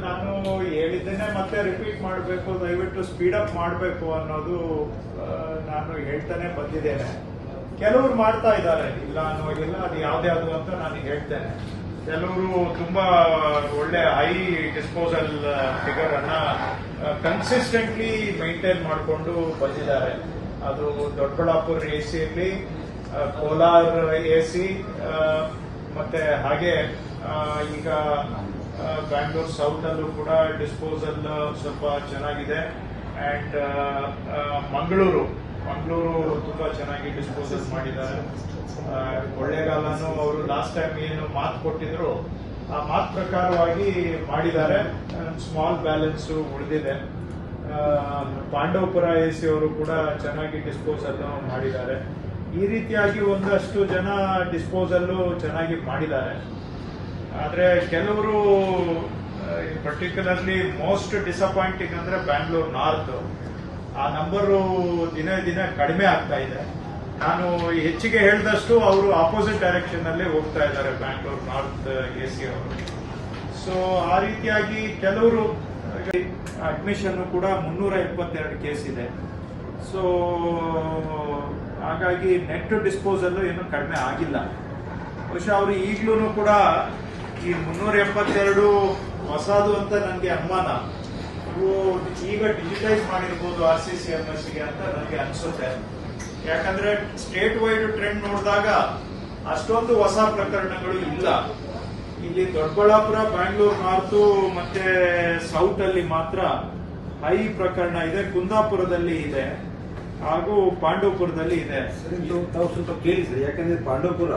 ನಾನು ಹೇಳಿದ್ದೇನೆ ಮತ್ತೆ ರಿಪೀಟ್ ಮಾಡಬೇಕು, ದಯವಿಟ್ಟು ಸ್ಪೀಡ್ ಅಪ್ ಮಾಡಬೇಕು ಅನ್ನೋದು ನಾನು ಹೇಳ್ತಾನೆ ಬಂದಿದ್ದೇನೆ. ಕೆಲವರು ಮಾಡ್ತಾ ಇದ್ದಾರೆ, ಇಲ್ಲ ಅನ್ನೋದಿಲ್ಲ, ಅದು ಯಾವ್ದು ಅಂತ ನಾನು ಹೇಳ್ತೇನೆ. ಕೆಲವರು ತುಂಬಾ ಒಳ್ಳೆ ಹೈ ಡಿಸ್ಪೋಸಲ್ ಫಿಗರ್ ಅನ್ನ ಕನ್ಸಿಸ್ಟೆಂಟ್ಲಿ ಮೈಂಟೈನ್ ಮಾಡಿಕೊಂಡು ಬಂದಿದ್ದಾರೆ. ಅದು ದೊಡ್ಡಬಳ್ಳಾಪುರ AC ಇರಲಿ, ಕೋಲಾರ AC, ಮತ್ತೆ ಹಾಗೆ ಈಗ ಬ್ಯಾಂಗ್ಳೂರ್ ಸೌತ್ ಅಲ್ಲೂ ಕೂಡ ಡಿಸ್ಪೋಸಲ್ ಸ್ವಲ್ಪ ಚೆನ್ನಾಗಿದೆ. ಅಂಡ್ ಮಂಗಳೂರು ತುಂಬಾ ಚೆನ್ನಾಗಿ ಡಿಸ್ಪೋಸಲ್ ಮಾಡಿದ್ದಾರೆ. ಕೊಳ್ಳೇಗಾಲನು ಅವರು ಲಾಸ್ಟ್ ಟೈಮ್ ಏನು ಮಾತು ಕೊಟ್ಟಿದ್ರು ಆ ಮಾತು ಪ್ರಕಾರವಾಗಿ ಮಾಡಿದ್ದಾರೆ. ಸ್ಮಾಲ್ ಬ್ಯಾಲೆನ್ಸ್ ಉಳಿದಿದೆ. ಪಾಂಡವಪುರ AC ಅವರು ಕೂಡ ಚೆನ್ನಾಗಿ ಡಿಸ್ಪೋಸಲ್ ಮಾಡಿದ್ದಾರೆ. ಈ ರೀತಿಯಾಗಿ ಒಂದಷ್ಟು ಜನ ಡಿಸ್ಪೋಸಲ್ ಚೆನ್ನಾಗಿ ಮಾಡಿದ್ದಾರೆ. ಆದ್ರೆ ಕೆಲವರು ಪರ್ಟಿಕ್ಯುಲರ್ಲಿ ಮೋಸ್ಟ್ ಡಿಸಪಾಯಿಂಟಿಂಗ್ ಅಂದ್ರೆ ಬ್ಯಾಂಗ್ಳೂರ್ ನಾರ್ತ್. ಆ ನಂಬರು ದಿನ ಕಡಿಮೆ ಆಗ್ತಾ ಇದೆ. ನಾನು ಹೆಚ್ಚಿಗೆ ಹೇಳಿದಷ್ಟು ಅವರು ಆಪೋಸಿಟ್ ಡೈರೆಕ್ಷನ್ ಅಲ್ಲಿ ಹೋಗ್ತಾ ಇದ್ದಾರೆ ಬ್ಯಾಂಗ್ಳೂರ್ ನಾರ್ತ್ AC ಅವರು. ಸೊ ಆ ರೀತಿಯಾಗಿ ಕೆಲವರು ಅಡ್ಮಿಷನ್ ಕೂಡ 372 ಕೇಸ್ ಇದೆ. ಸೊ ಹಾಗಾಗಿ ನೆಟ್ ಡಿಸ್ಪೋಸಲ್ ಏನು ಕಡಿಮೆ ಆಗಿಲ್ಲ. ಬಹುಶಃ ಅವರು ಈಗಲೂ ಕೂಡ ಈ 372 ಹೊಸದು ಅಂತ ನನಗೆ ಅನುಮಾನ. ಇವು ಈಗ ಡಿಜಿಟೈಸ್ ಮಾಡಿರ್ಬೋದು RCCMS ಗೆ ಅಂತ ನನಗೆ ಅನಿಸುತ್ತೆ. ಯಾಕಂದ್ರೆ ಸ್ಟೇಟ್ ವೈಡ್ ಟ್ರೆಂಡ್ ನೋಡಿದಾಗ ಅಷ್ಟೊಂದು ಹೊಸ ಪ್ರಕರಣಗಳು ಇಲ್ಲ. ಇಲ್ಲಿ ದೊಡ್ಡಬಳ್ಳಾಪುರ, ಬ್ಯಾಂಗ್ಳೂರ್ ನಾರ್ತ್ ಮತ್ತೆ ಸೌತ್ ಅಲ್ಲಿ ಮಾತ್ರ ಹೈ ಪ್ರಕರಣ ಇದೆ. ಕುಂದಾಪುರದಲ್ಲಿ ಇದೆ ಹಾಗೂ ಪಾಂಡವಪುರದಲ್ಲಿ ಇದೆ. ತಾವು ಸ್ವಲ್ಪ ಕೇಳಿ ಸರ್, ಯಾಕಂದ್ರೆ ಪಾಂಡವಪುರ